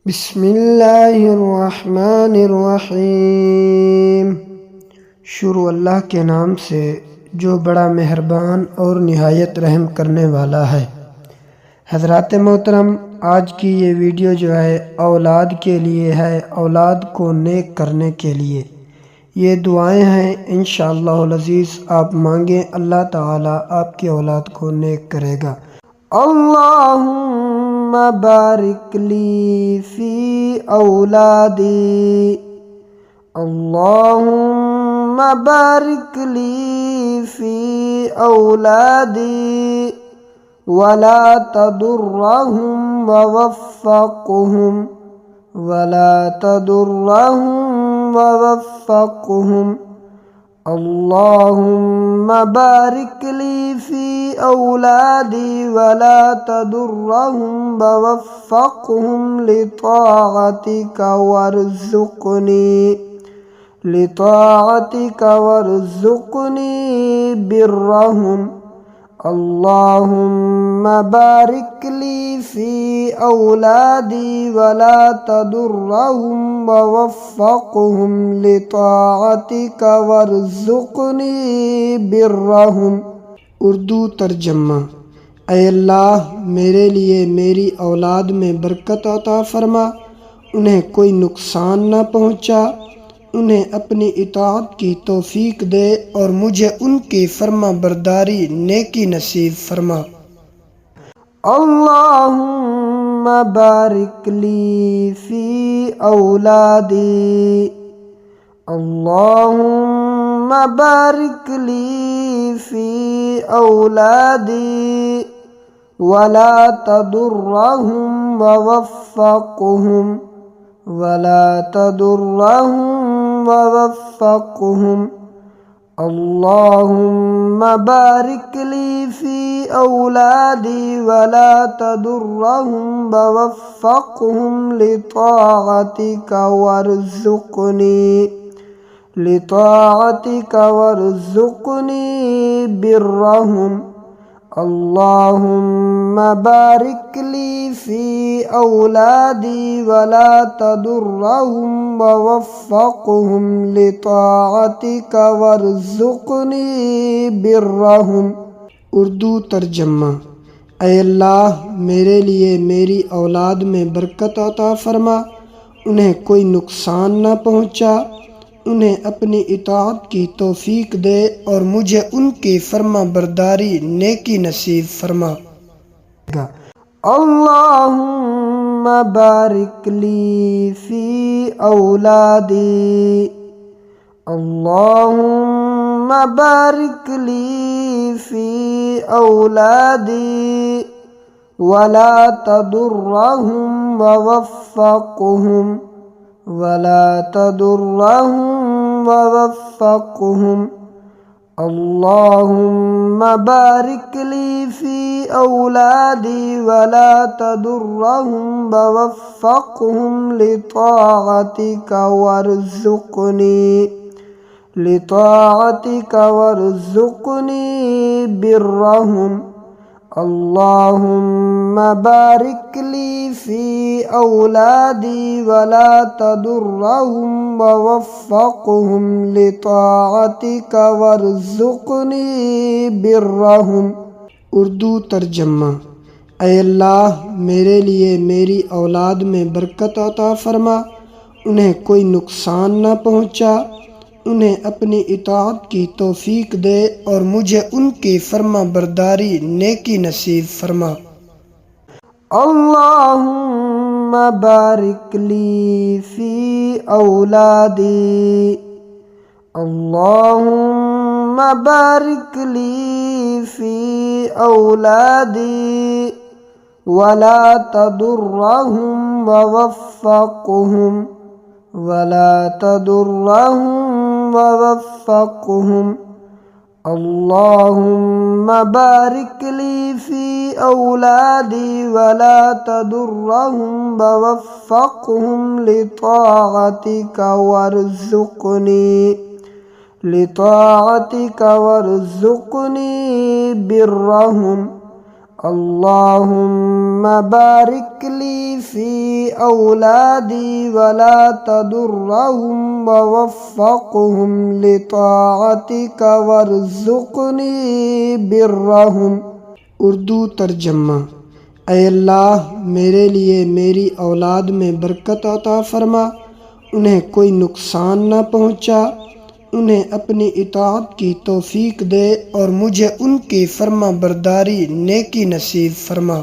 बिस्मिल्लाहिर्रहमानिर्रहीम। शुरू अल्लाह के नाम से जो बड़ा मेहरबान और निहायत रहम करने वाला है। हज़रात मोहतरम, आज की ये वीडियो जो है औलाद के लिए है, औलाद को नेक करने के लिए। ये दुआएं हैं, इंशाअल्लाहुल अज़ीज़ आप मांगें, अल्लाह ताला आपकी औलाद को नेक करेगा। अल्लाहुम्मा बारिक ली फ़ी औलादी, अल्लाहुम्मा बारिक ली फ़ी औलादी वला तदुर्रहुम ववफ़्फ़क़हुम वला तदुर्रहुम ववफ़्फ़क़हुम। अल्लाहुम्मा बारिक ली फ़ी औलादी वला तदुर्रहुम ववफ़्फ़क़हुम लिताअतिका वरज़ुक़नी बिर्रहुम। अल्लाहुम्मा बारिक ली फ़ी औलादी वला तदुर्रहुम ववफ़्फ़क़हुम लिताअतिका वरज़ुक़नी बिर्रहुम। उर्दू तर्जमा। ऐ अल्लाह, मेरे लिए मेरी औलाद में बरकत अता फरमा, उन्हें कोई नुकसान न पहुँचा, उन्हें अपनी इताअत की तौफीक दे और मुझे उनकी फर्मा बरदारी नेकी नसीब फरमा। अल्लाहुम्मा बारिक ली फ़ी औलादी, अल्लाहुम्मा बारिक ली फ़ी औलादी वला तदुर्रहुम ववफ़्फ़क़हुम वला तदुर्रहुम ववफ़्फ़क़हुम। अल्लाहुम्मा बारिक ली फ़ी औलादी वला तदुर्रहुम ववफ़्फ़क़हुम लिताअतिका वरज़ुक़नी बिर्रहुम। अल्लाहुम्मा बारिक ली फ़ी औलादी वला तदुर्रहुम ववफ़्फ़क़हुम लिताअतिका वरज़ुक़नी बिर्रहुम। उर्दू तर्जमा। ऐ अल्लाह, मेरे लिए मेरी औलाद में बरकत अता फरमा, उन्हें कोई नुकसान न पहुँचा, उन्हें अपनी इताअत की तौफीक दे और मुझे उनकी फर्मा बरदारी नेकी नसीब फरमा। अल्लाहुम्मा बारिक ली फ़ी औलादी, अल्लाहुम्मा बारिक ली फ़ी औलादी वला तदुर्रहुम ववफ़्फ़क़हुम वला तदुर्रहुम ववफ़्फ़क़हुम। अल्लाहुम्मा बारिक ली फ़ी औलादी वला तदुर्रहुम ववफ़्फ़क़हुम लिताअतिका वरज़ुक़नी बिर्रहुम। अल्लाहुम्मा बारिक ली फ़ी औलादी वला तदुर्रहुम ववफ़्फ़क़हुम लिताअतिका वरज़ुक़नी बिर्रहुम। उर्दू तर्जमा। ऐ अल्लाह, मेरे लिए मेरी औलाद में बरकत अता फरमा, उन्हें कोई नुकसान न पहुँचा, उन्हें अपनी इताअत की तौफीक दे और मुझे उनकी फर्मा बरदारी नेकी नसीब फरमा। अल्लाहुम्मा बारिक ली फ़ी औलादी, अल्लाहुम्मा बारिक ली फ़ी औलादी वला तदुर्रहुम ववफ़्फ़क़हुम वला तदुर्रहुम ववफ़्फ़क़हुम। अल्लाहुम्मा बारिक ली फ़ी औलादी वला तदुर्रहुम ववफ़्फ़क़हुम लिताअतिका वरज़ुक़नी बिर्रहुम। अल्लाहुम्मा बारिक ली फ़ी औलादी वला तदुर्रहुम ववफ़्फ़क़हुम लिताअतिका वरज़ुक़नी बिर्रहुम। उर्दू तर्जमा। ऐ अल्लाह, मेरे लिए मेरी औलाद में बरकत अता फरमा, उन्हें कोई नुकसान न पहुँचा, उन्हें अपनी इताअत की तौफीक दे और मुझे उनकी फर्मा बरदारी नेकी नसीब फरमा।